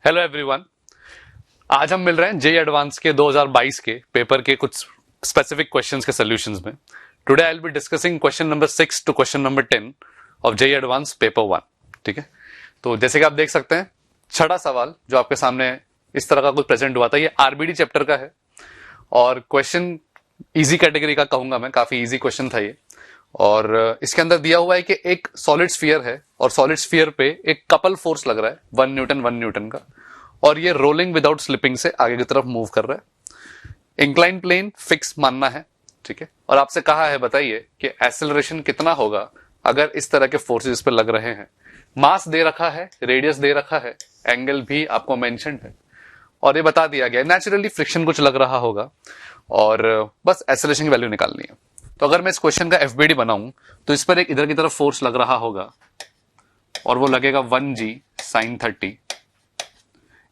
Hello everyone. आज हम मिल रहे हैं जेई एडवांस के 2022 के पेपर के कुछ स्पेसिफिक क्वेश्चंस के सॉल्यूशंस में। Today I will be discussing question number 6 to question number 10 of JEE advance paper 1। ठीक है, तो जैसे कि आप देख सकते हैं, छठा सवाल जो आपके सामने इस तरह का कुछ प्रेजेंट हुआ था, ये आरबीडी चैप्टर का है और क्वेश्चन इजी कैटेगरी का कहूंगा मैं, काफी इजी क्वेश्चन था ये। और इसके अंदर दिया हुआ है कि एक सॉलिड स्फीयर है और सॉलिड स्फीयर पे एक कपल फोर्स लग रहा है 1 न्यूटन का, और ये रोलिंग विदाउट स्लिपिंग से आगे की तरफ मूव कर रहा है। इंक्लाइन प्लेन फिक्स मानना है, ठीक है। और आपसे कहा है बताइए कि एक्सेलरेशन कितना होगा अगर इस तरह के फोर्सेस इस पे लग रहे हैं। मास दे रखा है, रेडियस दे रखा है, एंगल भी आपको मेंशन है और ये बता दिया गया नेचुरली फ्रिक्शन कुछ लग रहा होगा और बस एक्सेलरेशन की वैल्यू निकालनी है। तो अगर मैं इस क्वेश्चन का एफबीडी बनाऊं तो इस पर एक इधर की तरफ फोर्स लग रहा होगा और वो लगेगा 1g sin 30।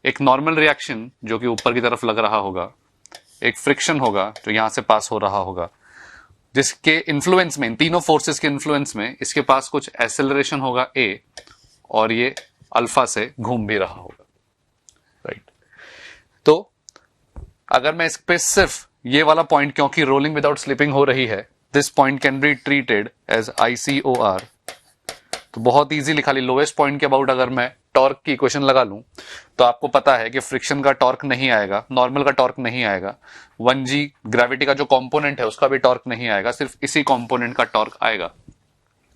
एक नॉर्मल रिएक्शन जो कि ऊपर की तरफ लग रहा होगा, एक फ्रिक्शन होगा जो यहां से पास हो रहा होगा, जिसके इन्फ्लुएंस में, इन तीनों फोर्सेस के इन्फ्लुएंस में इसके पास कुछ एक्सेलरेशन होगा a और ये अल्फा से घूम भी रहा होगा, राइट। तो अगर मैं इस पे सिर्फ ये वाला पॉइंट, क्योंकि रोलिंग विदाउट स्लिपिंग हो रही है, this point can be treated as ICOR। तो बहुत इजीली खाली लोएस्ट पॉइंट के अबाउट अगर मैं टॉर्क की इक्वेशन लगा लूं तो आपको पता है कि फ्रिक्शन का टॉर्क नहीं आएगा, नॉर्मल का टॉर्क नहीं आएगा, 1g ग्रेविटी का जो कंपोनेंट है उसका भी टॉर्क नहीं आएगा, सिर्फ इसी कंपोनेंट का टॉर्क आएगा।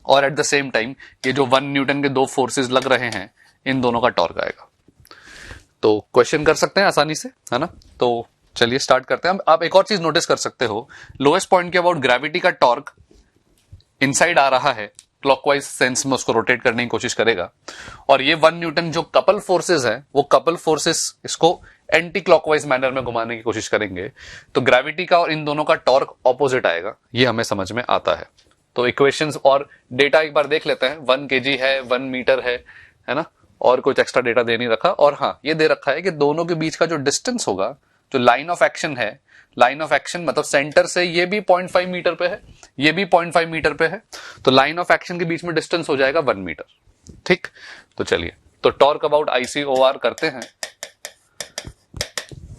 और एट द सेम टाइम ये जो 1 न्यूटन के दो फोर्सेस लग रहे हैं, इन दोनों का टॉर्क आएगा। तो क्वेश्चन कर सकते हैं आसानी से, है ना। तो चलिए स्टार्ट करते हैं। आप एक और चीज नोटिस कर सकते हो, लोएस्ट पॉइंट के अबाउट ग्रेविटी का टॉर्क इनसाइड आ रहा है, क्लॉकवाइज सेंस में उसको रोटेट करने की कोशिश करेगा, और ये 1 न्यूटन जो कपल फोर्सेस है, वो कपल फोर्सेस इसको एंटी क्लॉकवाइज मैनर में घुमाने की कोशिश करेंगे। तो ग्रेविटी का और इन दोनों का टॉर्क ऑपोजिट आएगा, ये हमें समझ में आता है। तो इक्वेशंस और डेटा एक बार देख लेते हैं। 1 kg है, 1 मीटर है ना, और कुछ एक्स्ट्रा डेटा दे नहीं रखा। और हाँ, ये दे रखा है कि दोनों के बीच का जो डिस्टेंस होगा, जो लाइन ऑफ एक्शन है, लाइन ऑफ एक्शन मतलब सेंटर से ये भी 0.5 मीटर पे है, ये भी 0.5 मीटर पे है, तो लाइन ऑफ एक्शन के बीच में डिस्टेंस हो जाएगा 1 मीटर। ठीक, तो चलिए, तो टॉर्क अबाउट ICOR करते हैं।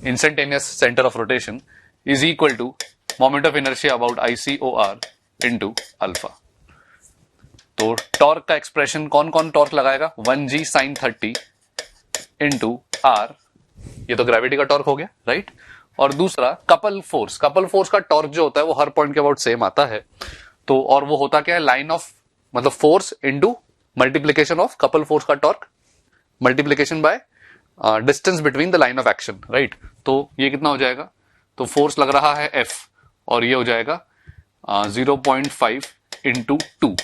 Instantaneous centre of rotation is equal to moment of inertia about ICOR into alpha. तो टॉर्क का एक्सप्रेशन कौन कौन टॉर्क लगाएगा, 1g sin 30 इंटू r, ये तो ग्रेविटी का टॉर्क हो गया, राइट। और दूसरा कपल फोर्स, कपल फोर्स का टॉर्क जो होता है वो हर पॉइंट के अबाउट सेम आता है। तो और वो होता क्या है, लाइन ऑफ मतलब force into multiplication of couple force का torque, multiplication by distance between the line of action, right. तो ये कितना हो जाएगा, तो फोर्स लग रहा है F और ये हो जाएगा 0.5 इंटू 2,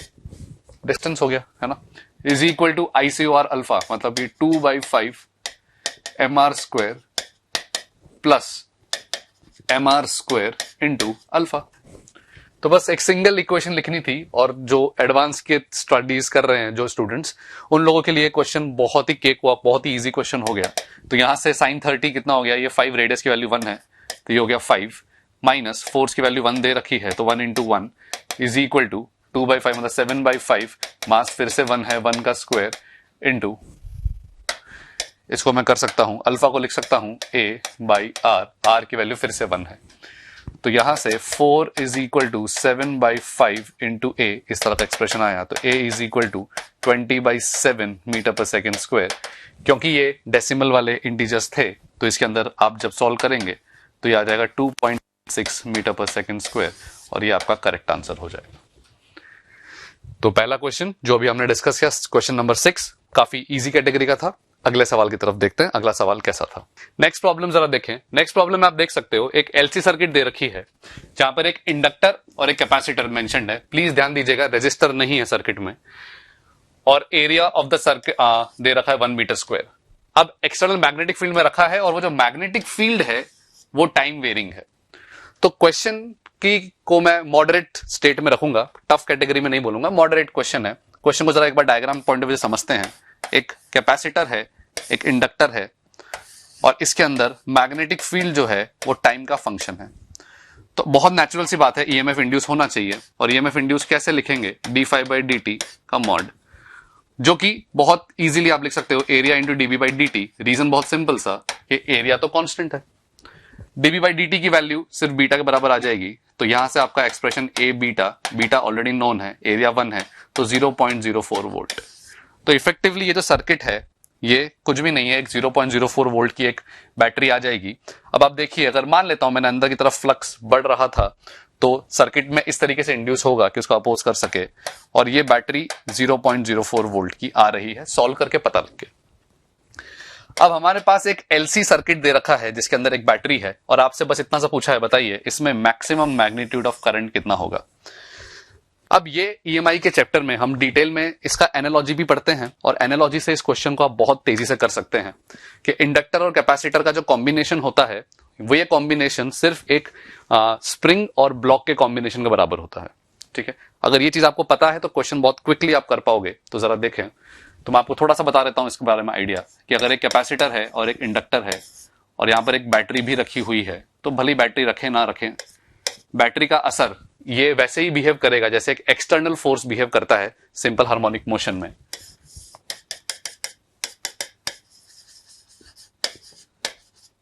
डिस्टेंस हो गया, है ना, is equal to ICOR alpha, मतलब ये 2/5 mr square plus mr square into alpha. तो बस एक सिंगल इक्वेशन लिखनी थी, और जो एडवांस के स्टडीज कर रहे हैं जो स्टूडेंट्स, उन लोगों के लिए क्वेश्चन बहुत ही केक वॉक, बहुत ही इजी क्वेश्चन हो गया। तो यहां से sin 30 कितना हो गया, ये 5, रेडियस की वैल्यू 1 है तो ये हो गया 5, माइनस फोर्स की वैल्यू 1 दे रखी है तो 1 इंटू 1 इज इक्वल टू 2/5 मतलब 7/5, मास फिर से 1 है, 1 का स्क्वायर इंटू, इसको मैं कर सकता हूं, अल्फा को लिख सकता हूं A/r, r की वैल्यू फिर से 1 है। तो यहां से 4 is equal to 7/5 into a, इस तरह का एक्सप्रेशन आया। तो a is equal to 20/7 metre per second square. क्योंकि ये डेसिमल वाले इंटीजर्स थे तो इसके अंदर आप जब सॉल्व करेंगे तो ये आ जाएगा 2.6 मीटर पर सेकेंड स्क्वायर, और ये आपका करेक्ट आंसर हो जाएगा। तो पहला क्वेश्चन जो अभी हमने डिस्कस किया, क्वेश्चन नंबर 6, काफी इजी कैटेगरी का था। अगले सवाल की तरफ देखते हैं, अगला सवाल कैसा था। नेक्स्ट प्रॉब्लम जरा देखें। नेक्स्ट प्रॉब्लम में आप देख सकते हो एक LC सर्किट दे रखी है जहां पर एक इंडक्टर और एक कैपेसिटर मेंशन्ड है। प्लीज ध्यान दीजिएगा, रेजिस्टर नहीं है सर्किट में, और एरिया ऑफ द सर्किट दे रखा है 1 मीटर स्क्वायर। अब एक्सटर्नल मैग्नेटिक फील्ड में रखा है और वो जो मैग्नेटिक फील्ड है वो टाइम वेरिंग है। तो क्वेश्चन की को मैं मॉडरेट स्टेट में रखूंगा, टफ कैटेगरी में नहीं बोलूंगा, मॉडरेट क्वेश्चन है। क्वेश्चन को जरा एक बार डायग्राम पॉइंट ऑफ व्यू से समझते हैं। एक कैपेसिटर है, एक इंडक्टर है, और इसके अंदर मैग्नेटिक फील्ड जो है वो टाइम का फंक्शन है। तो बहुत नेचुरल सी बात है, ईएमएफ इंड्यूस होना चाहिए। और ईएमएफ इंड्यूस कैसे लिखेंगे, d phi by dt का मॉड, जो कि बहुत इजीली आप लिख सकते हो area into DB by D T. Reason बहुत सिंपल सा कि एरिया तो कांस्टेंट है, डीबी बाई डी टी की वैल्यू सिर्फ बीटा के बराबर आ जाएगी, तो यहां से आपका expression A beta, beta already known है, एरिया 1 है, तो 0.04 वोल्ट। तो इफेक्टिवली ये जो सर्किट है ये कुछ भी नहीं है, एक 0.04 वोल्ट की एक बैटरी आ जाएगी। अब आप देखिए, अगर मान लेता हूं मैंने अंदर की तरफ फ्लक्स बढ़ रहा था तो सर्किट में इस तरीके से इंड्यूस होगा कि उसको अपोज कर सके, और ये बैटरी 0.04 वोल्ट की आ रही है, सॉल्व करके पता लग गया। अब हमारे पास एक एलसी सर्किट दे रखा है जिसके अंदर एक बैटरी है, और आपसे बस इतना सा पूछा है, बताइए इसमें मैक्सिमम मैग्नीट्यूड ऑफ करंट कितना होगा। अब ये ईएमआई के चैप्टर में हम डिटेल में इसका एनालॉजी भी पढ़ते हैं, और एनालॉजी से इस क्वेश्चन को आप बहुत तेजी से कर सकते हैं कि इंडक्टर और कैपेसिटर का जो कॉम्बिनेशन होता है वो ये कॉम्बिनेशन सिर्फ एक स्प्रिंग और ब्लॉक के कॉम्बिनेशन के बराबर होता है। ठीक है, अगर ये चीज आपको पता है तो क्वेश्चन बहुत क्विकली आप कर पाओगे। तो जरा देखें, तो मैं आपको थोड़ा सा बता देता हूं इसके बारे में आइडिया कि अगर एक कैपेसिटर है और एक इंडक्टर है और यहां पर एक बैटरी भी रखी हुई है, तो भली बैटरी रखें ना रखें, बैटरी का असर ये वैसे ही बिहेव करेगा जैसे एक एक्सटर्नल फोर्स बिहेव करता है सिंपल हार्मोनिक मोशन में।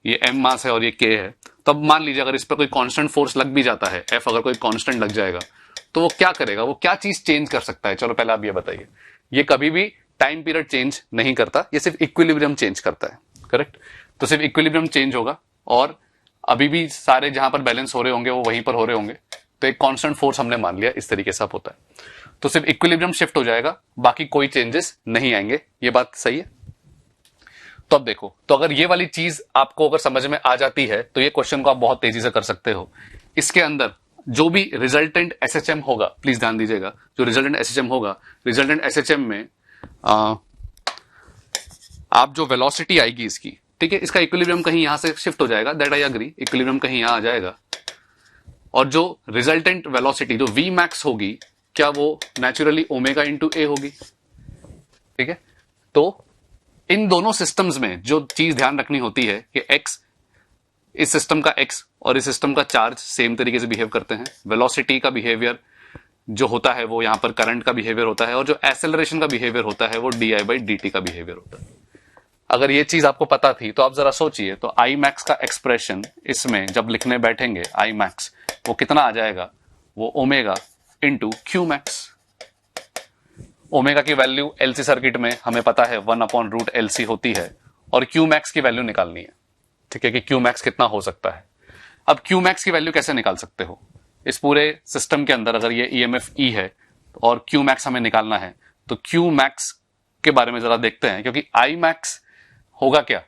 ये m मास है और ये k है, तो अब मान लीजिए अगर इस पर कोई कांस्टेंट फोर्स लग भी जाता है, f अगर कोई कांस्टेंट लग जाएगा तो वो क्या करेगा, वो क्या चीज चेंज कर सकता है। चलो पहले आप ये बताइए, ये कभी भी टाइम पीरियड चेंज नहीं करता, ये सिर्फ इक्विलिब्रियम चेंज करता है, करेक्ट। तो सिर्फ इक्विलिब्रियम चेंज होगा, और अभी भी सारे जहां पर बैलेंस हो रहे होंगे वो वहीं पर हो रहे होंगे, तो एक कांस्टेंट फोर्स हमने मान लिया, इस तरीके से होता है। तो सिर्फ इक्विलिब्रियम शिफ्ट हो जाएगा, बाकी कोई चेंजेस नहीं आएंगे। ये बात सही है। तो अब देखो, तो अगर ये वाली चीज आपको अगर समझ में आ जाती है तो ये क्वेश्चन को आप बहुत तेजी से कर सकते हो। इसके अंदर जो भी रिजल्टेंट एसएचएम होगा, प्लीज ध्यान दीजिएगा, जो रिजल्टेंट एसएचएम होगा, रिजल्टेंट एसएचएम में आप जो वेलोसिटी आएगी इसकी, ठीक है, इसका इक्विलिब्रियम कहीं यहां से शिफ्ट हो जाएगा, दैट आई एग्री, इक्विलिब्रियम कहीं यहां आ जाएगा, और जो रिजल्टेंट वेलोसिटी जो वी मैक्स होगी, क्या वो नेचुरली ओमेगा इंटू ए होगी। ठीक है, तो इन दोनों सिस्टम्स में जो चीज ध्यान रखनी होती है कि एक्स, इस सिस्टम का एक्स और इस सिस्टम का चार्ज सेम तरीके से बिहेव करते हैं, वेलोसिटी का बिहेवियर जो होता है वो यहां पर करंट का बिहेवियर होता है, और जो एक्सेलरेशन का बिहेवियर होता है वो D i by D T का बिहेवियर होता है। अगर ये चीज आपको पता थी तो आप जरा सोचिए, तो आई मैक्स का एक्सप्रेशन इसमें जब लिखने बैठेंगे, आई मैक्स वो कितना आ जाएगा, वो omega into Q max. Omega की वैल्यू एलसी सर्किट में हमें पता है 1/√LC होती है, और क्यू मैक्स की वैल्यू निकालनी है। ठीक है, कि क्यू मैक्स कितना हो सकता है। अब क्यू मैक्स की वैल्यू कैसे निकाल सकते हो, इस पूरे सिस्टम के अंदर अगर ये ईएमएफ ई है और क्यू मैक्स हमें निकालना है, तो क्यू मैक्स के बारे में जरा देखते हैं, क्योंकि आई मैक्स होगा क्या,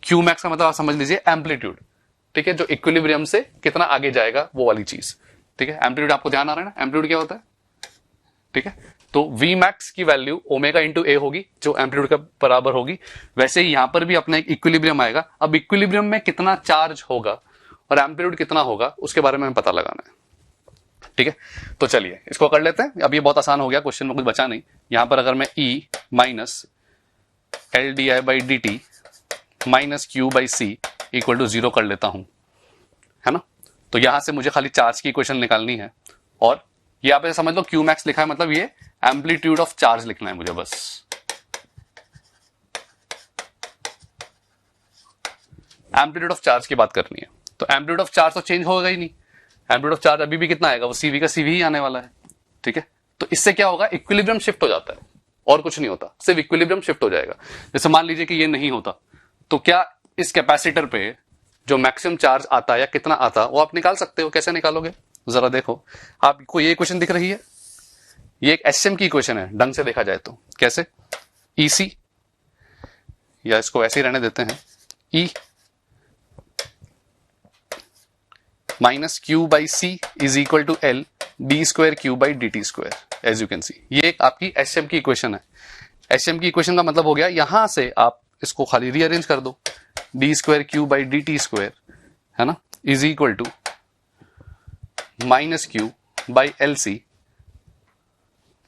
क्यू मैक्स का मतलब आप समझ लीजिए एम्पलीट्यूड। ठीक है, जो इक्विलिब्रियम से कितना आगे जाएगा वो वाली चीज। ठीक है, एम्पलीट्यूड आपको ध्यान आ रहा है ना, एम्पलीट्यूड क्या होता है। ठीक है, तो वी मैक्स की वैल्यू ओमेगा इंटू ए होगी जो एम्पलीट्यूड के बराबर होगी। वैसे ही यहां पर भी अपना एक इक्विलिब्रियम आएगा। अब इक्विलिब्रियम में कितना चार्ज होगा और एम्पलीट्यूड कितना होगा उसके बारे में हमें पता लगाना है। ठीक है, तो चलिए इसको कर लेते हैं। अब ये बहुत आसान हो गया, क्वेश्चन में कुछ बचा नहीं। यहां पर अगर मैं e minus l d i by D t minus Q by c equal to 0 कर लेता हूं, है ना, तो यहां से मुझे खाली चार्ज की इक्वेशन निकालनी है, और ये आप ऐसे समझ लो क्यू मैक्स लिखा है मतलब ये एम्पलीट्यूड ऑफ चार्ज लिखना है मुझे बस। एम्पलीट्यूड ऑफ चार्ज की बात करनी है, तो एम्पलीट्यूड ऑफ चार्ज तो चेंज होगा ही नहीं, एम्पलीट्यूड ऑफ चार्ज अभी भी कितना आएगा, वो सीवी का सीवी ही आने वाला है। ठीक है, तो इससे क्या होगा, इक्विलिब्रियम शिफ्ट हो जाता है, और कुछ नहीं होता, सिर्फ इक्विलिब्रियम शिफ्ट हो जाएगा। जैसे मान लीजिए कि ये नहीं होता, तो क्या इस कैपेसिटर पे जो मैक्सिमम चार्ज आता या कितना आता वो आप निकाल सकते हो। कैसे निकालोगे, जरा देखो, आपको ये इक्वेशन दिख रही है, ये एक एचएम की इक्वेशन है ढंग से देखा जाए तो। कैसे, ईसी, या इसको ऐसे ही रहने देते हैं, E minus Q by C is equal to L D square Q by D T square. As you can see, ये एक आपकी एचएम की इक्वेशन है। एचएम की इक्वेशन का मतलब हो गया, यहां से आप इसको खाली रीअरेंज कर दो, D square Q by D T square, है ना, is equal to minus Q by L C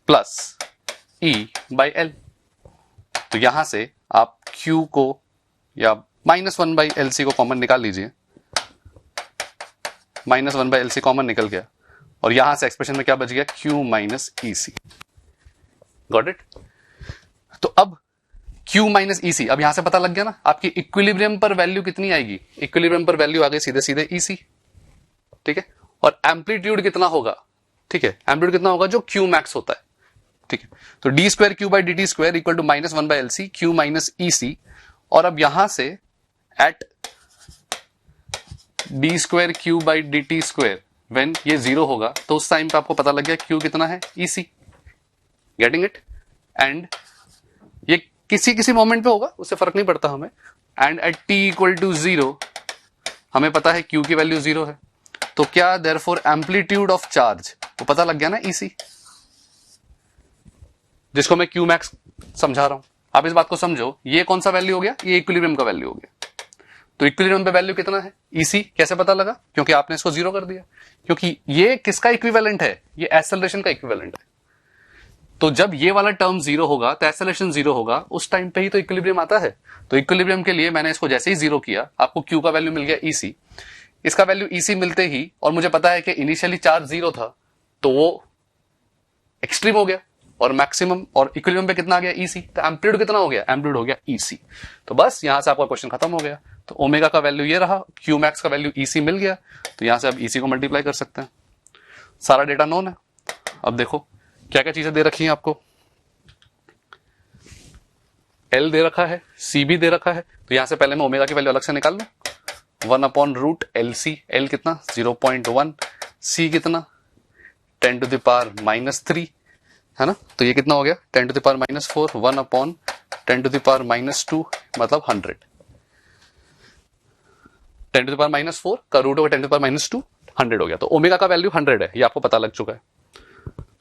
plus E by L. तो यहां से आप क्यू को या -1 बाई एल सी को कॉमन निकाल लीजिए, -1 बाई एल सी कॉमन निकल गया, और यहां से एक्सप्रेशन में क्या बच गया, Q minus E C. Got it. तो अब Q माइनस EC, अब यहां से पता लग गया ना आपकी इक्विलिब्रियम पर वैल्यू कितनी आएगी, इक्विलिब्रियम पर वैल्यू आ गई सीधे सीधे EC, ठीक है। और एम्पलीट्यूड कितना होगा, ठीक है, एम्पलीट्यूड कितना होगा जो Q मैक्स होता है, ठीक है। तो D square Q by D T square equal to minus one by L C Q minus E C. और अब यहां से at D square Q by D T square when ये जीरो होगा तो उस टाइम पे आपको पता लग गया क्यू कितना है, E C. Getting it? And ये किसी किसी मोमेंट पे होगा, उससे फर्क नहीं पड़ता हमें। And at T equal to zero हमें पता है क्यू की वैल्यू जीरो है, तो क्या देयरफॉर एम्पलीट्यूड ऑफ चार्ज वो पता लग गया ना, ई सी, जिसको मैं क्यू मैक्स समझा रहा हूं। आप इस बात को समझो, ये कौन सा वैल्यू हो गया, ये इक्विलिब्रियम का वैल्यू हो गया। तो इक्विलिब्रियम पे वैल्यू कितना है, ईसी, कैसे पता लगा, क्योंकि आपने इसको जीरो कर दिया, क्योंकि ये किसका इक्विवेलेंट है, ये एक्सेलरेशन का इक्विवेलेंट है। तो जब ये वाला टर्म जीरो होगा तो एक्सेलरेशन जीरो होगा, उस टाइम पे ही तो इक्विलिब्रियम आता है। तो इक्विलिब्रियम के लिए मैंने इसको जैसे ही जीरो किया, आपको क्यू का वैल्यू मिल गया ईसी, इसका वैल्यू ईसी मिलते ही, और मुझे पता है कि इनिशियली चार्ज जीरो था तो वो एक्सट्रीम हो गया और मैक्सिमम, और इक्विलिब्रियम पे कितना आ गया, ईसी, तो एम्पलीट्यूड कितना हो गया, एम्पलीट्यूड हो गया ईसी। तो बस यहां से आपका क्वेश्चन खत्म हो गया। तो ओमेगा का वैल्यू ये रहा, क्यू मैक्स का वैल्यू ईसी मिल गया, तो यहां से आप ईसी को मल्टीप्लाई कर सकते हैं। सारा डेटा नोन है। अब देखो क्या क्या चीजें दे रखी हैं आपको, एल दे रखा है, सी भी दे रखा है। तो यहां से पहले मैं ओमेगा की वैल्यू अलग से निकाल लूं, 1/√LC, एल कितना 0.1, सी कितना 10⁻³ है ना, तो ये कितना हो गया 10⁻⁴, 1/10⁻², मतलब 100। 10⁻⁴ का रूट होगा 10⁻², 100 हो गया। तो ओमेगा का वैल्यू 100 है, ये आपको पता लग चुका है।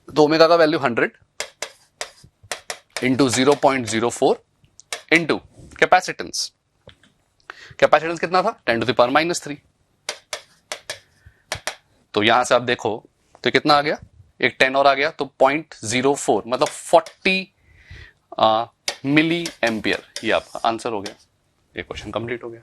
तो ओमेगा का value 100 into 0.04 into capacitance, capacitance कितना था 10⁻³ तो यहां से आप देखो तो कितना आ गया, एक 10 और आ गया तो 0.04 मतलब 40 मिली एम्पियर। ये आपका आंसर हो गया, ये क्वेश्चन कंप्लीट हो गया।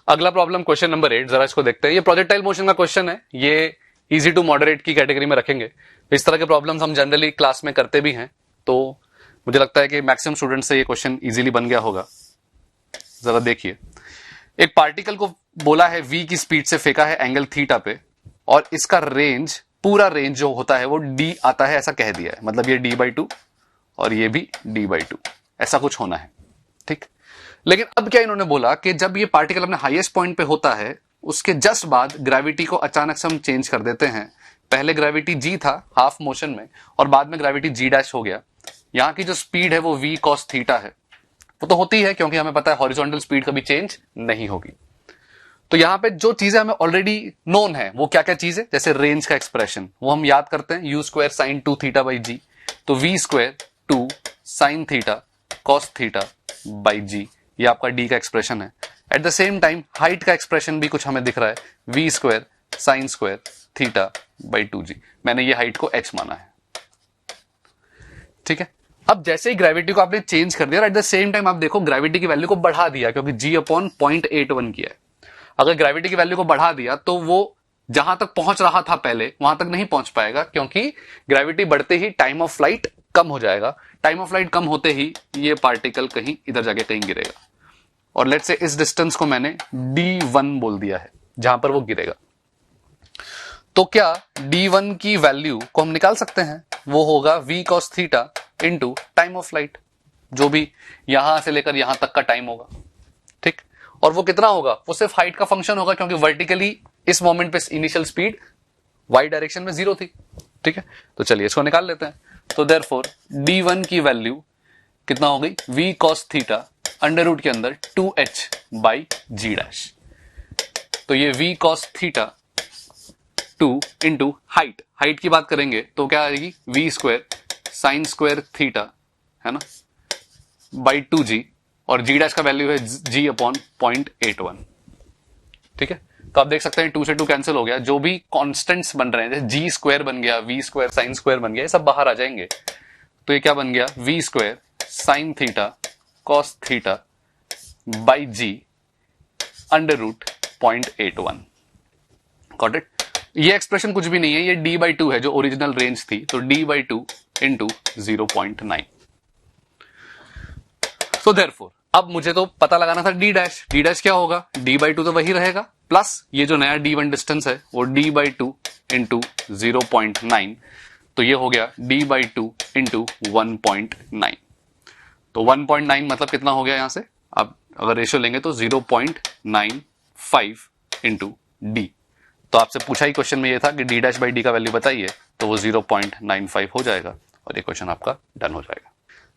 अगला प्रॉब्लम क्वेश्चन नंबर 8, जरा इसको देखते हैं। ये प्रोजेक्टाइल मोशन का क्वेश्चन है, ये इजी टू मॉडरेट की कैटेगरी में रखेंगे। इस तरह के प्रॉब्लम्स हम जनरली क्लास में करते भी हैं, तो मुझे लगता है कि मैक्सिमम स्टूडेंट से ये क्वेश्चन इजीली बन गया होगा। जरा देखिए, एक पार्टिकल को बोला है v की स्पीड से फेंका है एंगल थीटा पे, और इसका रेंज, पूरा रेंज जो होता है वो d आता है, ऐसा कह दिया है। मतलब ये d/2 और ये भी d/2, ऐसा कुछ होना है, ठीक। लेकिन अब क्या इन्होंने बोला कि जब ये पार्टिकल अपने हाईएस्ट पॉइंट पे होता है, उसके जस्ट बाद ग्रेविटी को अचानक से हम चेंज कर देते हैं। पहले ग्रेविटी g था हाफ मोशन में, और बाद में ग्रेविटी g' हो गया। यहां की जो स्पीड है वो v cos थीटा है, वो तो होती है क्योंकि हमें पता है हॉरिजॉन्टल स्पीड कभी चेंज नहीं होगी। तो यहां पे जो चीजें हमें ऑलरेडी नोन है वो क्या क्या चीज है, जैसे रेंज का एक्सप्रेशन वो हम याद करते हैं, u² sin 2 थीटा बाई जी, तो v² 2 sin theta cos theta by g, ये आपका d का एक्सप्रेशन है। At the same time height का एक्सप्रेशन भी कुछ हमें दिख रहा है, v² sin² theta by 2g, मैंने ये हाइट को h माना है, ठीक है। अब जैसे ही ग्रेविटी को आपने चेंज कर दिया, एट द सेम टाइम आप देखो ग्रेविटी की वैल्यू को बढ़ा दिया, क्योंकि g/0.81 किया है। अगर ग्रेविटी की वैल्यू को बढ़ा दिया तो वो जहां तक पहुंच रहा था पहले वहां तक नहीं पहुंच पाएगा, क्योंकि ग्रेविटी बढ़ते ही टाइम ऑफ फ्लाइट कम हो जाएगा। टाइम ऑफ फ्लाइट कम होते ही ये पार्टिकल कहीं इधर जाके कहीं गिरेगा, और लेट्स से इस डिस्टेंस को मैंने d1 बोल दिया है जहां पर वो गिरेगा। तो क्या d1 की वैल्यू को हम निकाल सकते हैं, वो होगा v cos theta into time of flight, जो भी यहां से लेकर यहां तक का टाइम होगा, ठीक। और वो कितना होगा, वो सिर्फ हाइट का फंक्शन होगा, क्योंकि वर्टिकली इस मोमेंट पे इनिशियल स्पीड y डायरेक्शन में 0 थी, ठीक है। तो चलिए इसको निकाल लेते हैं। तो देयरफॉर d1 की वैल्यू कितना हो गई, v cos theta under root के अंदर 2h बाई g डैश। तो ये v cos theta 2 into height, height की बात करेंगे तो क्या आएगी, v² sin² थीटा है ना बाई 2g, और g डैश का वैल्यू है g/0.81, ठीक है। तो आप देख सकते हैं 2 से 2 कैंसिल हो गया, जो भी कांस्टेंट्स बन रहे हैं जैसे g² बन गया, v² sin² बन गया, ये सब बाहर आ जाएंगे। तो ये क्या बन गया, v² sin theta cos theta by g under root 0.81, got it. ये एक्सप्रेशन कुछ भी नहीं है, ये d/2 है जो ओरिजिनल रेंज थी, तो d/2 इंटू 0.9। सो देयरफॉर अब मुझे तो पता लगाना था d डैश, d डैश क्या होगा, d/2 तो वही रहेगा, प्लस ये जो नया d1 डिस्टेंस है वो d/2 इंटू 0.9, तो ये हो गया d/2 इंटू 1.9। तो 1.9 मतलब कितना हो गया यहां से, अब अगर रेशियो लेंगे तो 0.95 इंटू डी। तो आपसे पूछा ही क्वेश्चन में ये था कि d डैश बाई डी का वैल्यू बताइए, तो वो 0.95 हो जाएगा और ये क्वेश्चन आपका डन हो जाएगा।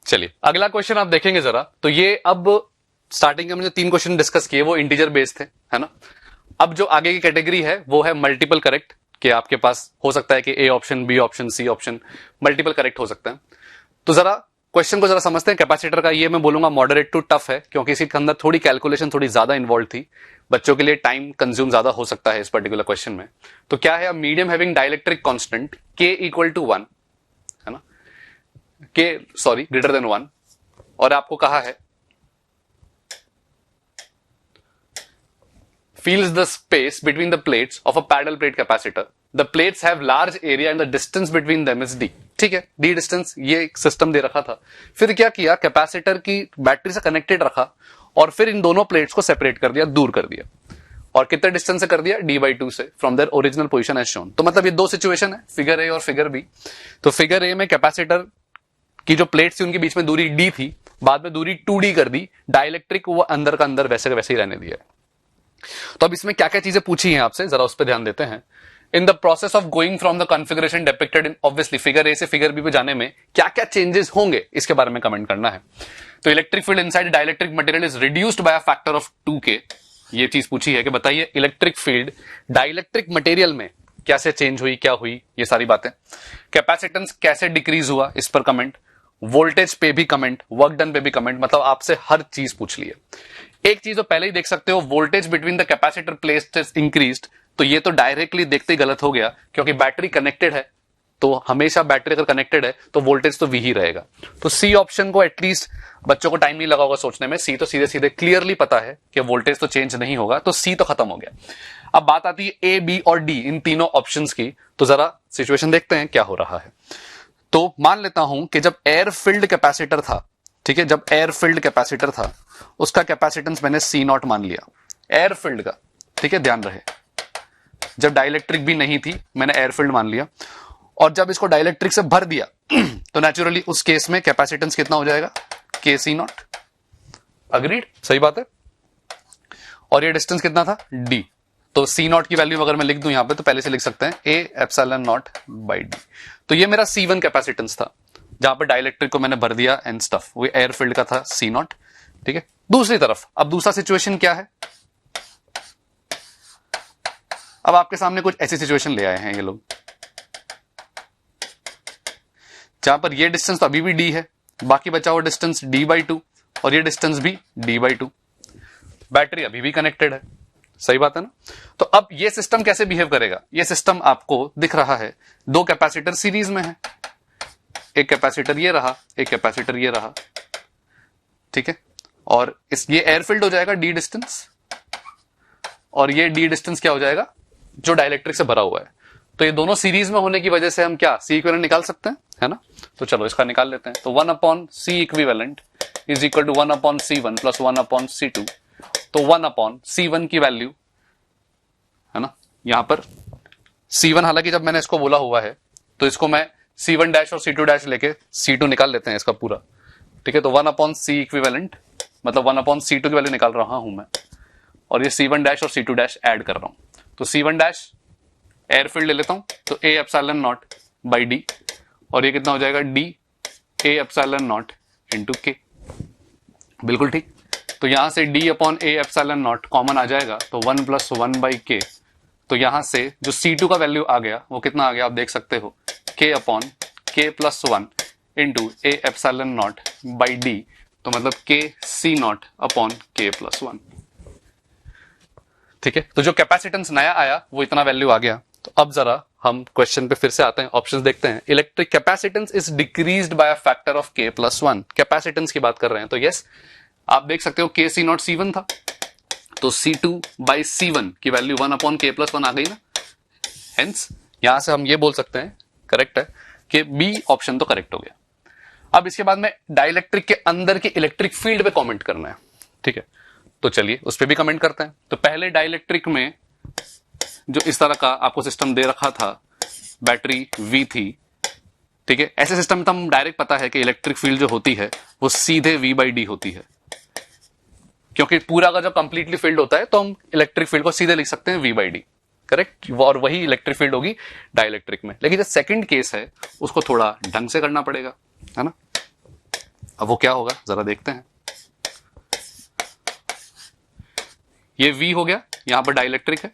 चलिए अगला क्वेश्चन आप देखेंगे जरा, तो ये अब स्टार्टिंग में जो 3 क्वेश्चन डिस्कस किए वो इंटीजर बेस्ड थे, है ना। अब जो आगे की कैटेगरी है वो है मल्टीपल करेक्ट, कि आपके पास हो सकता है कि A option, B option, C option multiple correct हो सकते हैं। तो जरा क्वेश्चन को जरा समझते हैं। कैपेसिटर का ये मैं बोलूंगा मॉडरेट टू टफ है, क्योंकि इसके अंदर थोड़ी कैलकुलेशन थोड़ी ज्यादा इन्वॉल्व थी, बच्चों के लिए टाइम कंज्यूम ज्यादा हो सकता है इस पर्टिकुलर क्वेश्चन में। तो क्या है, मीडियम हैविंग डाइलेक्ट्रिक कांस्टेंट के इक्वल टू 1, है ना, के सॉरी ग्रेटर देन 1, और आपको कहा है fills the space between the plates of a parallel plate capacitor. The plates have large area and the distance between them is d. ठीक है, d डिस्टेंस ये एक सिस्टम दे रखा था। फिर क्या किया, कैपेसिटर की बैटरी से कनेक्टेड रखा और फिर इन दोनों प्लेट्स को सेपरेट कर दिया, दूर कर दिया, और कितने डिस्टेंस से कर दिया, d/2 से, from their original position as shown. तो मतलब ये 2 सिचुएशन है, फिगर ए और फिगर बी। तो फिगर ए में कैपेसिटर की जो प्लेट्स थी उनके बीच में दूरी d थी, बाद में दूरी 2d कर दी, डाइलेक्ट्रिक वो अंदर का अंदर वैसे का वैसे ही रहने दिया। तो अब इसमें क्या क्या चीजें पूछी हैं आपसे, जरा उस पर ध्यान देते हैं। In the process of going from the configuration depicted in obviously figure A से फिगर बी पे जाने में क्या क्या चेंजेस होंगे, इसके बारे में कमेंट करना है। तो electric field inside dielectric material is reduced by a factor of 2k, ये चीज पूछी है कि बताइए इलेक्ट्रिक फील्ड डाइलेक्ट्रिक मटेरियल में कैसे चेंज हुई, क्या हुई, ये सारी बातें। कैपेसिटेंस कैसे डिक्रीज हुआ, इस पर कमेंट। वोल्टेज पे भी कमेंट, वर्क डन पे भी कमेंट, मतलब आपसे हर चीज पूछ ली है। एक चीज तो पहले ही देख सकते हो, voltage between the capacitor placed is increased, तो ये तो डायरेक्टली देखते ही गलत हो गया, क्योंकि बैटरी कनेक्टेड है, तो हमेशा बैटरी अगर कनेक्टेड है तो वोल्टेज तो वी ही रहेगा। तो सी ऑप्शन को एटलीस्ट बच्चों को टाइम नहीं लगा होगा सोचने में, सी तो सीधे सीधे क्लियरली पता है कि वोल्टेज तो चेंज नहीं होगा, तो सी तो खत्म हो गया। अब बात आती है ए, बी और डी, इन तीनों ऑप्शंस की। तो जरा सिचुएशन देखते हैं क्या हो रहा है। तो मान लेता हूं कि जब एयर फिल्ड कैपेसिटर था, ठीक है, जब एयर फिल्ड कैपेसिटर था उसका कैपेसिटेंस मैंने सी नॉट मान लिया, एयर फिल्ड का, ठीक है, ध्यान रहे। जब डाइलेक्ट्रिक भी नहीं थी मैंने एयर फिल्ड मान लिया, और जब इसको डाइलेक्ट्रिक से भर दिया तो नेचुरली उस केस में कैपेसिटेंस कितना हो जाएगा, के सी नॉट। अग्रीड, सही बात है। और ये डिस्टेंस कितना था, डी। तो सी नॉट की वैल्यू अगर मैं लिख दूं यहां पे तो पहले से लिख सकते हैं A epsilon not by D. तो ये मेरा C1 कैपेसिटेंस था, जहां पर डाइलेक्ट्रिक को मैंने भर दिया एंड स्टफ, वो एयर फील्ड का था C नॉट, ठीक है। दूसरी तरफ अब दूसरा सिचुएशन क्या है, अब आपके सामने कुछ ऐसी सिचुएशन ले आए हैं ये लोग, जहां पर ये डिस्टेंस तो अभी भी d है, बाकी बचा हुआ डिस्टेंस d/2 और ये डिस्टेंस भी d/2, बैटरी अभी भी कनेक्टेड है, सही बात है ना। तो अब ये सिस्टम कैसे बिहेव करेगा, ये सिस्टम आपको दिख रहा है, 2 कैपेसिटर सीरीज में है, एक कैपेसिटर ये रहा, एक कैपेसिटर ये रहा, ठीक है। और इस ये एयर फील्ड हो जाएगा d डिस्टेंस, और ये d डिस्टेंस क्या हो जाएगा, जो डाइलेक्ट्रिक से भरा हुआ है। तो ये दोनों सीरीज में होने की वजह से हम क्या C इक्विवेलेंट निकाल सकते हैं, है ना। तो चलो इसका निकाल लेते हैं। तो 1/C equivalent is equal to 1/C1 plus 1/C2। तो 1/C1 की वैल्यू, है ना, यहां पर C1, हालांकि जब मैंने इसको बोला हुआ है तो इसको मैं C1 डैश और C2 डैश लेके C2 निकाल लेते हैं इसका पूरा, ठीक है। तो 1/C इक्विवेलेंट मतलब 1/C2 की वैल्यू निकाल रहा हूं मैं, और ये C1 डैश और C2 डैश ऐड कर रहा हूं। तो C1 डैश एयर फील्ड ले लेता हूं, तो A epsilon not by D, और ये कितना हो जाएगा, D A epsilon not into K, बिल्कुल ठीक। तो यहां से D/A एप्सिलॉन नॉट कॉमन आ जाएगा, तो 1 + 1/K। तो यहां से जो C2 का वैल्यू आ गया वो कितना आ गया, आप देख सकते हो, K/K + 1 into A epsilon not by D, तो मतलब KC0/K + 1, ठीक है। तो जो कैपेसिटेंस नया आया वो इतना वैल्यू आ गया। तो अब जरा हम क्वेश्चन पे फिर से आते हैं, ऑप्शंस देखते हैं। Electric capacitance is decreased by a factor of K + 1, capacitance की बात कर रहे हैं। तो यस, आप देख सकते हो KC0 C1 था, तो C2/C1 की वैल्यू 1/K + 1 आ गई ना, हेंस यहां से हम ये बोल सकते हैं करेक्ट है कि बी ऑप्शन तो करेक्ट हो गया। अब इसके बाद में डाइलेक्ट्रिक के अंदर के इलेक्ट्रिक फील्ड पे कमेंट करना है, ठीक है, तो चलिए उस पर भी कमेंट करते हैं। तो पहले डाइलेक्ट्रिक में जो इस तरह का आपको सिस्टम दे रखा था, बैटरी V थी, ठीक है, ऐसे सिस्टम में तो हम डायरेक्ट पता है कि इलेक्ट्रिक फील्ड जो होती है वो सीधे V/D होती है, क्योंकि पूरा का जो कंप्लीटली फील्ड होता है तो हम इलेक्ट्रिक फील्ड को सीधे लिख सकते हैं V/D, करेक्ट, और वही इलेक्ट्रिक फील्ड होगी डाइलेक्ट्रिक में। लेकिन जो सेकंड केस है उसको थोड़ा ढंग से करना पड़ेगा, है ना। अब वो क्या होगा जरा देखते हैं। ये V हो गया, यहां पर डाइलेक्ट्रिक है,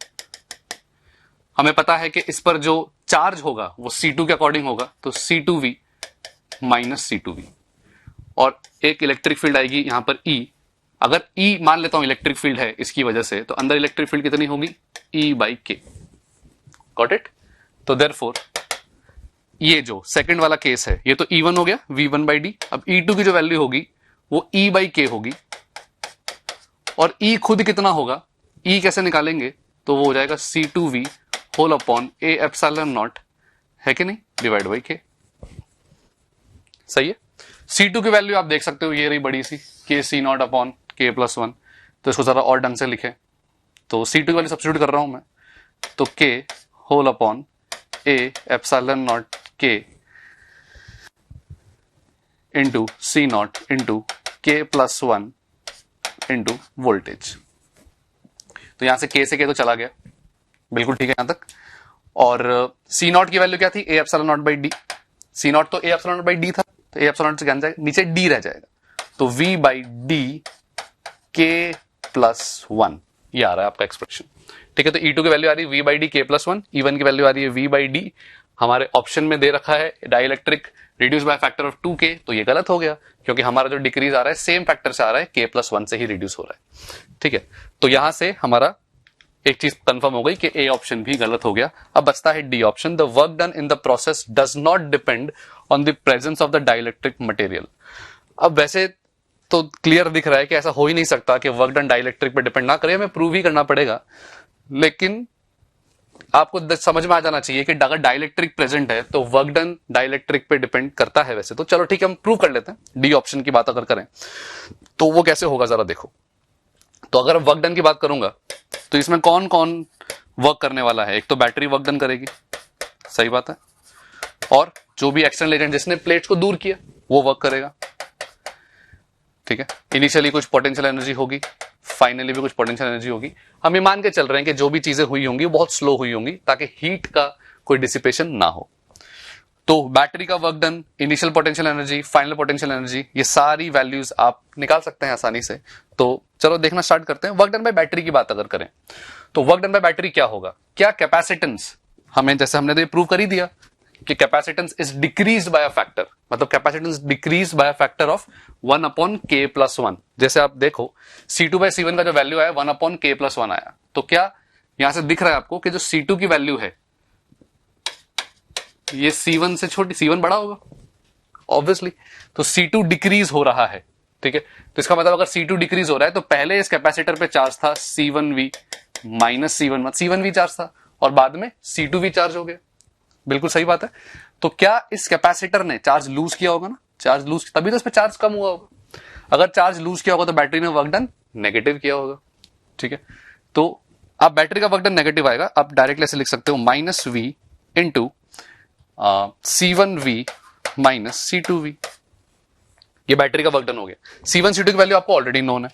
हमें पता है कि इस पर जो चार्ज होगा वो C2 के अकॉर्डिंग होगा, तो C2V माइनस C2V, और एक इलेक्ट्रिक फील्ड आएगी यहां पर E। अगर E मान लेता हूं इलेक्ट्रिक फील्ड है इसकी वजह से, तो अंदर इलेक्ट्रिक फील्ड कितनी होगी, E/K, गॉट इट। तो देयरफॉर ये जो सेकंड वाला केस है ये तो E1 हो गया, V1/D। अब E2 की जो वैल्यू होगी वो E/K होगी, और E खुद कितना होगा, E कैसे निकालेंगे, तो वो हो जाएगा C2V whole upon A epsilon naught, है कि नहीं, डिवाइड बाई K। सही है। C2 की वैल्यू आप देख सकते हो, ये रही बड़ी सी KC0 अपॉन K+1। तो इसको जरा और ढंग से लिखे, तो C2 की वैल्यू सब्स्टिट्यूट कर रहा हूं मैं, तो K whole upon A epsilon naught K into C0 into K+1 into voltage. तो यहां से K से K तो चला गया, बिल्कुल ठीक है यहां तक। और C0 की वैल्यू क्या थी, A epsilon not by D. C0 तो A epsilon not by D था, तो A एप्सिलॉन नॉट से जान जाएगा, नीचे D रह जाएगा, तो V/D K+1, ये आ रहा है आपका एक्सप्रेशन, ठीक है। तो E2 की वैल्यू आ रही है V/D K+1, E1 की वैल्यू आ रही है V/D, हमारे ऑप्शन में दे रखा है dielectric reduce by factor of 2K, तो ये गलत हो गया, क्योंकि हमारा जो डिक्रीज आ रहा है सेम फैक्टर से आ रहा है, K+1 से ही रिड्यूस हो रहा है, ठीक है। तो यहां से हमारा एक चीज कंफर्म हो गई कि ए ऑप्शन भी गलत हो गया। अब बचता है D option, the work done in the process does not depend on the presence of the dielectric material. अब वैसे तो क्लियर दिख रहा है कि ऐसा हो ही नहीं सकता कि वर्क डन डाइलेक्ट्रिक पे डिपेंड ना करे, हमें प्रूव ही करना पड़ेगा। लेकिन आपको समझ में आ जाना चाहिए कि अगर डाइलेक्ट्रिक प्रेजेंट है तो वर्क डन डाइलेक्ट्रिक पे डिपेंड करता है। वैसे तो चलो ठीक है, हम प्रूव कर लेते हैं। डी ऑप्शन की बात अगर करें तो वो कैसे होगा जरा देखो। तो अगर वर्क डन की बात करूंगा तो इसमें कौन कौन वर्क करने वाला है, एक तो बैटरी वर्क डन करेगी, सही बात है, और जो भी एक्सटर्नल एजेंट जिसने प्लेट्स को दूर किया वो वर्क करेगा, ठीक है। इनिशियली कुछ पोटेंशियल एनर्जी होगी, फाइनली भी कुछ पोटेंशियल एनर्जी होगी। हम ये मान के चल रहे हैं कि जो भी चीजें हुई होंगी बहुत स्लो हुई होंगी ताकि हीट का कोई डिसिपेशन ना हो। तो बैटरी का work done, initial potential energy, final potential energy, ये सारी वैल्यूज आप निकाल सकते हैं आसानी से। तो चलो देखना स्टार्ट करते हैं। वर्क डन बाय बैटरी की बात अगर करें तो वर्क डन बाय बैटरी क्या होगा, क्या कैपेसिटेंस, हमें जैसे हमने तो ये प्रूव कर ही दिया कि capacitance is decreased by a factor, मतलब capacitance decrease by a factor of 1/K+1। जैसे आप देखो C2/C1 का जो वैल्यू आया 1/K+1 आया, तो क्या यहां से दिख रहा है आपको कि जो C2 की वैल्यू है ये C1 से छोटी, C1 बड़ा होगा ऑब्वियसली, तो C2 डिक्रीज हो रहा है, ठीक है। तो इसका मतलब अगर C2 डिक्रीज हो रहा है तो पहले इस कैपेसिटर पे चार्ज था C1V माइनस C1V चार्ज था, और बाद में C2V चार्ज हो गया, बिल्कुल सही बात है। तो क्या इस कैपेसिटर ने चार्ज लूज किया होगा ना, चार्ज लूज तभी तो इस पे चार्ज कम हुआ होगा। अगर चार्ज लूज किया होगा तो बैटरी ने वर्क डन नेगेटिव किया होगा, ठीक है। तो अब बैटरी का वर्क डन नेगेटिव आएगा, आप डायरेक्टली ऐसे लिख सकते हो -V into C1V minus C2V, ये बैटरी का वर्क डन हो गया। C1 C2 की वैल्यू आपको ऑलरेडी नोन है।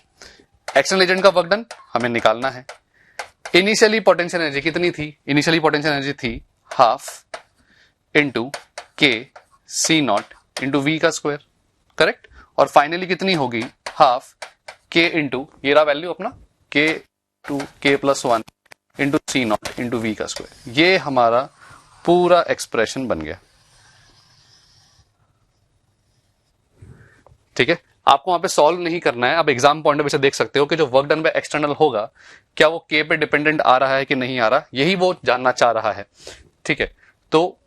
एक्सटर्नल एजेंट का वर्क डन हमें निकालना है। इनिशियली पोटेंशियल एनर्जी कितनी थी, इनिशियली पोटेंशियल एनर्जी थी half into K/C0 into V का स्क्वायर, करेक्ट, और फाइनली कितनी होगी हाफ K इंटू, ये रहा वैल्यू अपना K+1 into C0 into V का स्क्वायर। ये हमारा पूरा एक्सप्रेशन बन गया, ठीक है। आपको वहां पे सॉल्व नहीं करना है, आप एग्जाम पॉइंट ऑफ व्यू से देख सकते हो कि जो वर्क डन बाय एक्सटर्नल होगा क्या वो K पे डिपेंडेंट आ रहा है कि नहीं आ रहा, यही वो जानना चाह रहा है, ठीक है। तो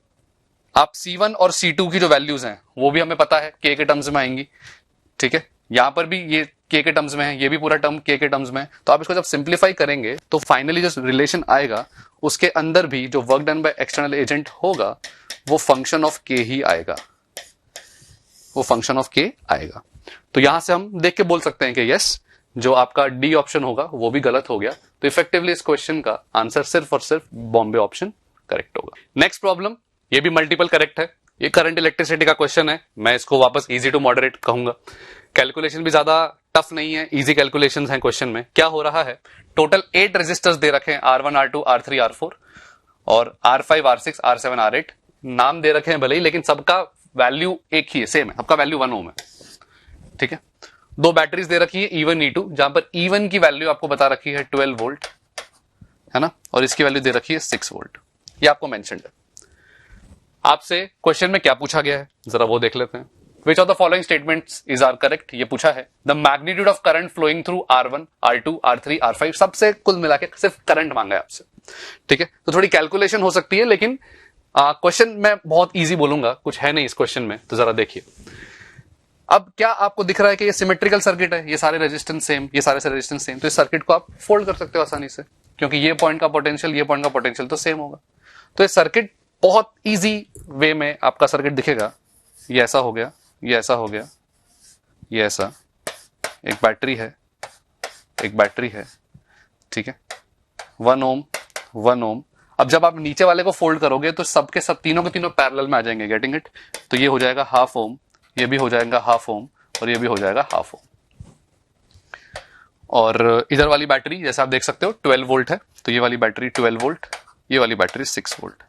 आप C1 और C2 की जो वैल्यूज हैं वो भी हमें पता है K के टर्म्स में आएंगी, ठीक है। यहां पर भी ये के टर्म्स में है, ये भी पूरा टर्म के टर्म्स में है। तो आप इसको जब सिंप्लीफाई करेंगे तो फाइनली जो रिलेशन आएगा उसके अंदर भी जो work done by external agent होगा वो फंक्शन ऑफ के ही आएगा, वो फंक्शन ऑफ के आएगा। तो यहां से हम देख के बोल सकते हैं कि यस, जो आपका डी ऑप्शन होगा वो भी गलत हो गया। तो इफेक्टिवली इस क्वेश्चन का आंसर सिर्फ और सिर्फ बॉम्बे ऑप्शन करेक्ट होगा। नेक्स्ट प्रॉब्लम, ये भी मल्टीपल करेक्ट है। ये करंट इलेक्ट्रिसिटी का क्वेश्चन है, मैं इसको वापस इजी टू मॉडरेट कहूंगा। कैलकुलेशन भी ज्यादा टफ नहीं है, इजी कैलकुलेशंस हैं क्वेश्चन में। क्या हो रहा है, टोटल 8 रेजिस्टर्स दे रखे हैं, R1 R2 R3 R4 और R5 R6 R7 R8। नाम दे रखे हैं भले ही, लेकिन सबका वैल्यू एक ही है, सेम है, सबका वैल्यू 1 ओम है। ठीक है, 2 बैटरीज दे रखी है E1 E2, जहां पर E1 की वैल्यू आपको बता रखी है 12 वोल्ट, है ना, और इसकी वैल्यू दे रखी है 6 वोल्ट। ये आपको मेंशन्ड है। आपसे क्वेश्चन में क्या पूछा गया है जरा वो देख लेते हैं। Which of the following statements is are correct, ये पूछा है। The magnitude of current flowing through R1 R2 R3 R5, सबसे कुल मिला के सिर्फ करंट मांगा है आपसे। ठीक है, तो थोड़ी कैलकुलेशन हो सकती है, लेकिन क्वेश्चन मैं बहुत इजी बोलूंगा, कुछ है नहीं इस क्वेश्चन में। तो जरा देखिए, अब क्या आपको दिख रहा है कि ये सिमेट्रिकल सर्किट है, ये सारे रेजिस्टेंस सेम, ये सारे रेजिस्टेंस सेम। तो इस सर्किट को आप फोल्ड कर सकते हो आसानी से, क्योंकि ये पॉइंट का पोटेंशियल, ये पॉइंट का पोटेंशियल तो सेम होगा। तो ये सर्किट बहुत इजी वे में आपका सर्किट दिखेगा। ये ऐसा हो गया, ये ऐसा हो गया, ये ऐसा, एक बैटरी है, एक बैटरी है। ठीक है, 1 ओम 1 ओम। अब जब आप नीचे वाले को फोल्ड करोगे तो सबके सब तीनों के तीनों पैरेलल में आ जाएंगे, गेटिंग इट। तो ये हो जाएगा हाफ ओम, ये भी हो जाएगा हाफ ओम, और ये भी हो जाएगा हाफ ओम। और इधर वाली बैटरी जैसे आप देख सकते हो 12 वोल्ट है, तो ये वाली बैटरी 12 वोल्ट, ये वाली बैटरी 6 वोल्ट।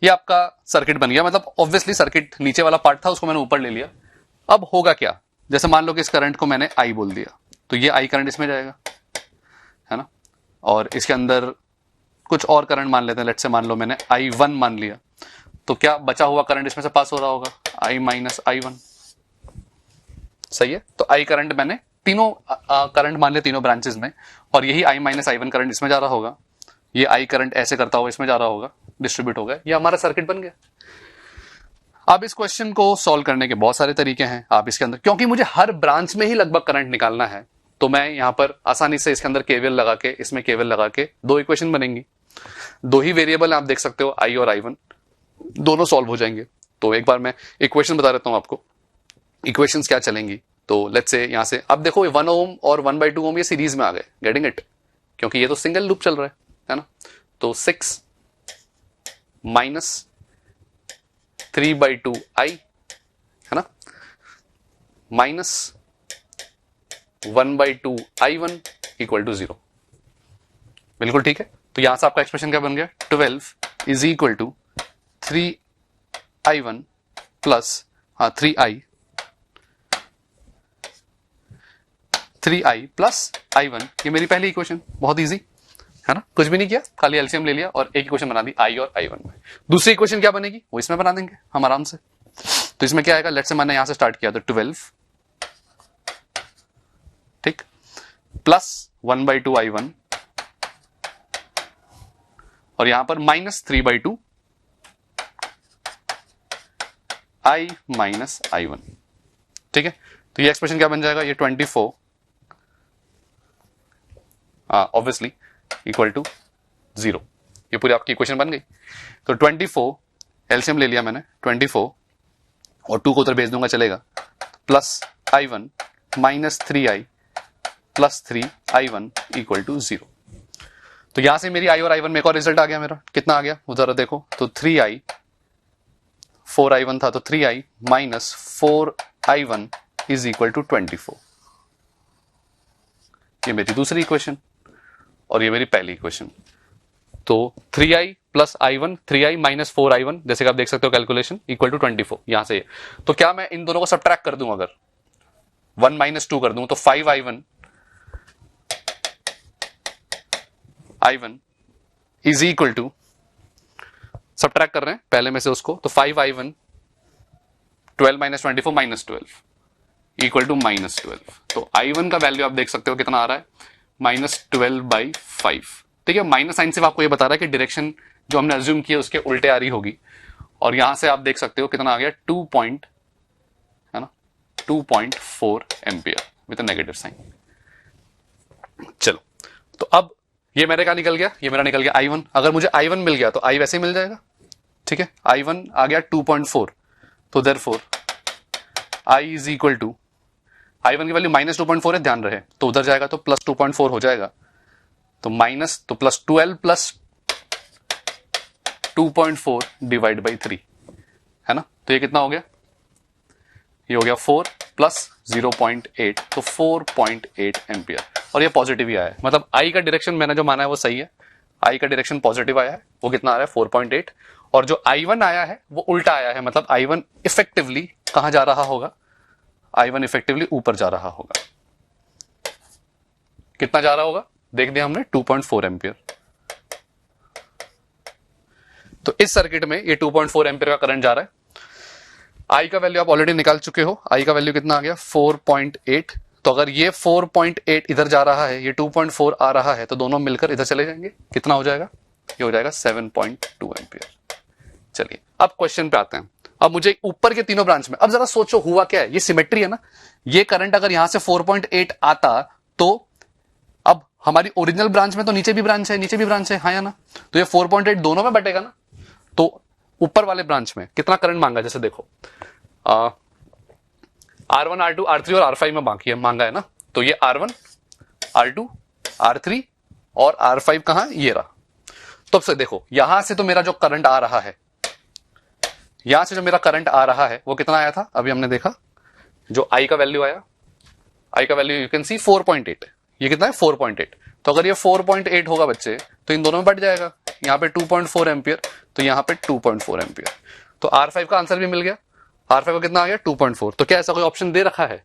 ये आपका सर्किट बन गया। मतलब ऑब्वियसली सर्किट नीचे वाला पार्ट था, उसको मैंने ऊपर ले लिया। अब होगा क्या, जैसे मान लो कि इस करंट को मैंने आई बोल दिया, तो ये आई करंट इसमें जाएगा, है ना, और इसके अंदर कुछ और करंट मान लेते हैं। लेट्स से मान लो मैंने I1 मान लिया, तो क्या बचा हुआ करंट इसमें से पास हो रहा होगा, I माइनस I1। सही है, तो I करंट मैंने तीनों करंट मान लिया तीनों ब्रांचेस में, और यही I माइनस I1 करंट इसमें जा रहा होगा, ये I करंट ऐसे करता हुआ इसमें जा रहा होगा, डिस्ट्रीब्यूट हो गया, ये हमारा सर्किट बन गया। अब इस क्वेश्चन को सॉल्व करने के बहुत सारे तरीके हैं। आप इसके अंदर, क्योंकि मुझे हर ब्रांच में ही लगभग करंट निकालना है, तो मैं यहां पर आसानी से इसके अंदर केवीएल लगा के, इसमें केवीएल लगा के 2 इक्वेशन बनेंगी। 2 ही वेरिएबल आप देख सकते हो, I और I1, दोनों सॉल्व हो जाएंगे। तो एक बार मैं इक्वेशन बता देता हूं आपको, इक्वेशंस क्या चलेंगी। तो लेट्स से यहां से अब देखो 1 ओम और 1/2 ओम ये सीरीज में आ गए, गेटिंग इट, क्योंकि ये तो सिंगल लूप चल रहा है ना। तो 6 माइनस 3/2 I, है ना, माइनस 1/2 I1 इक्वल टू 0। बिल्कुल ठीक है। तो यहां से आपका एक्सप्रेशन क्या बन गया, 12 is equal to 3I1 plus 3I plus I1। ये मेरी पहली इक्वेशन, बहुत इजी है ना, कुछ भी नहीं किया, खाली एलसीएम ले लिया और एक इक्वेशन बना दी I और I1 में। दूसरी इक्वेशन क्या बनेगी वो इसमें बना देंगे हम आराम से। तो इसमें क्या आएगा, लेट्स से मैंने यहां से स्टार्ट किया, तो 12 ठीक प्लस 1/2 I1, और यहां पर माइनस 3/2 I माइनस I1। ठीक है, तो ये एक्सप्रेशन क्या बन जाएगा, ये 24 ऑब्वियसली इक्वल टू 0। ये पूरी आपकी इक्वेशन बन गई। तो 24 एलसीएम ले लिया मैंने, 24 और 2 को उधर भेज दूंगा चलेगा, plus I1 minus 3I plus 3I1 equal to 0। तो यहां से मेरी I और I1 में एक और रिजल्ट आ गया मेरा, कितना आ गया उधर देखो, तो 3I, 4I1 था तो 3I minus 4I1 is equal to 24। ये मेरी दूसरी इक्वेशन और ये मेरी पहली इक्वेशन। तो 3I plus I1, 3I minus 4I1, जैसे कि आप देख सकते हो कैलकुलेशन, इक्वल टू 24 यहां से। तो क्या मैं इन दोनों को सबट्रैक्ट कर दूं, अगर 1 माइनस 2 कर दूं तो 5I1 is equal to, subtract कर रहे हैं पहले में से उसको, तो 5I1 12 minus 24 minus 12 equal to minus 12। तो I1 का वैल्यू आप देख सकते हो कितना आ रहा है, माइनस 12/5। ठीक है, माइनस साइन सिर्फ आपको ये बता रहा है कि डायरेक्शन जो हमने अज्यूम की है उसके उल्टे आ रही होगी। और यहां से आप देख सकते हो कितना आ गया, 2 पॉइंट, है ना, 2.4 एम्पियर विद नेगेटिव साइन। चलो, तो अब ये मेरे का निकल गया, ये मेरा निकल गया I1। अगर मुझे I1 मिल गया तो I वैसे ही मिल जाएगा, ठीक है। I1 आ गया 2.4, तो therefore I is equal to, I1 की वैल्यू -2.4 है, ध्यान रहे, तो उधर जाएगा तो प्लस 2.4 हो जाएगा, तो माइनस, तो प्लस 12 प्लस 2.4 डिवाइड बाई 3 है ना। तो ये कितना हो गया, ये हो गया 4 प्लस 0.8, तो 4.8 एम्पियर। और ये पॉजिटिव ही आया है, मतलब आई का डायरेक्शन मैंने जो माना है वो सही है। आई का डायरेक्शन पॉजिटिव आया है, वो कितना आ रहा है 4.8, और जो I1 आया है वो उल्टा आया है, मतलब I1 इफेक्टिवली कहां जा रहा होगा, I1 इफेक्टिवली ऊपर जा रहा होगा। कितना जा रहा होगा देख दिया हमने, 2.4 एम्पियर। तो इस सर्किट में ये 2.4 एम्पियर का करंट जा रहा है। आई का वैल्यू आप ऑलरेडी निकाल चुके हो, आई का वैल्यू कितना आ गया 4.8। तो अगर ये 4.8 इधर जा रहा है, ये 2.4 आ रहा है, तो दोनों मिलकर इधर चले जाएंगे, कितना हो जाएगा, ये हो जाएगा 7.2 एम्पियर। चलिए अब क्वेश्चन पे आते हैं। अब मुझे ऊपर के तीनों ब्रांच में, अब जरा सोचो हुआ क्या है, ये सिमेट्री है ना। ये करंट अगर यहां से 4.8 आता, तो अब हमारी ओरिजिनल ब्रांच में तो नीचे भी ब्रांच है, नीचे भी ब्रांच है, हाँ या ना। तो ये 4.8 दोनों में बटेगा ना। तो ऊपर वाले ब्रांच में कितना करंट मांगा, जैसे देखो R1 R2 R3 और R5 में बाकी है, मांगा है ना। तो ये R1 R2 R3 और R5 कहां, ये रहा। तो अब से देखो, यहां से तो मेरा जो करंट आ रहा है, यहां से जो मेरा करंट आ रहा है वो कितना आया था, अभी हमने देखा, जो I का वैल्यू आया, I का वैल्यू यू कैन सी 4.8, ये कितना है 4.8। तो अगर ये 4.8 होगा बच्चे, तो इन दोनों में बढ़ जाएगा, यहाँ पे 2.4 एम्पियर, तो यहाँ पे 2.4 एम्पियर। तो R5 का आंसर भी मिल गया, R5 का कितना आ गया 2.4। तो क्या ऐसा कोई ऑप्शन दे रखा है,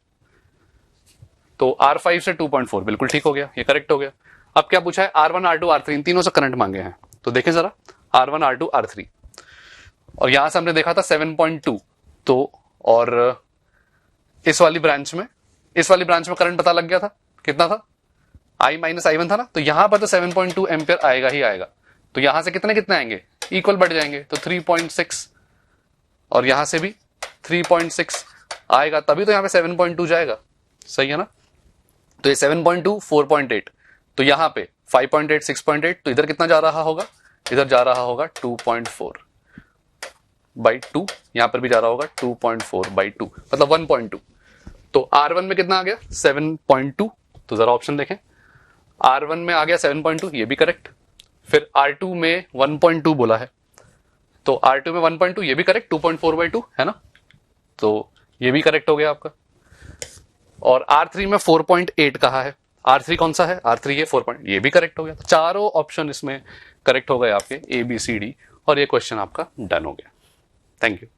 तो R5 से 2.4 बिल्कुल ठीक हो गया, ये करेक्ट हो गया। अब क्या पूछा है, R1 R2 R3 इन तीनों से करंट मांगे हैं। तो देखें जरा, R1 R2 R3, और यहां से हमने देखा था 7.2, तो और इस वाली ब्रांच में करंट पता लग गया था, कितना था, I माइनस I1 था ना। तो यहां पर तो 7.2 एम्पियर आएगा ही आएगा। तो यहां से कितने कितने आएंगे, इक्वल बढ़ जाएंगे, तो 3.6, और यहां से भी 3.6 आएगा, तभी तो यहां पे 7.2 जाएगा, सही है ना। तो ये 7.2 4.8, तो यहां पे 5.8 6.8, तो इधर कितना जा रहा होगा, इधर जा रहा होगा 2.4/2, यहां पर भी जा रहा होगा 2.4/2, मतलब 1.2। तो R1 में कितना आ गया 7.2, तो जरा ऑप्शन देखें, R1 में आ गया 7.2, ये भी करेक्ट। फिर R2 में 1.2 बोला है, तो R2 में 1.2, ये भी करेक्ट, 2.4/2 है ना, तो ये भी करेक्ट हो गया आपका। और R3 में 4.8 कहा है, R3 कौन सा है, R3 ये 4. ये भी करेक्ट हो गया। तो चारों ऑप्शन इसमें करेक्ट हो गए आपके A B C D, और ये क्वेश्चन आपका डन हो गया। Thank you.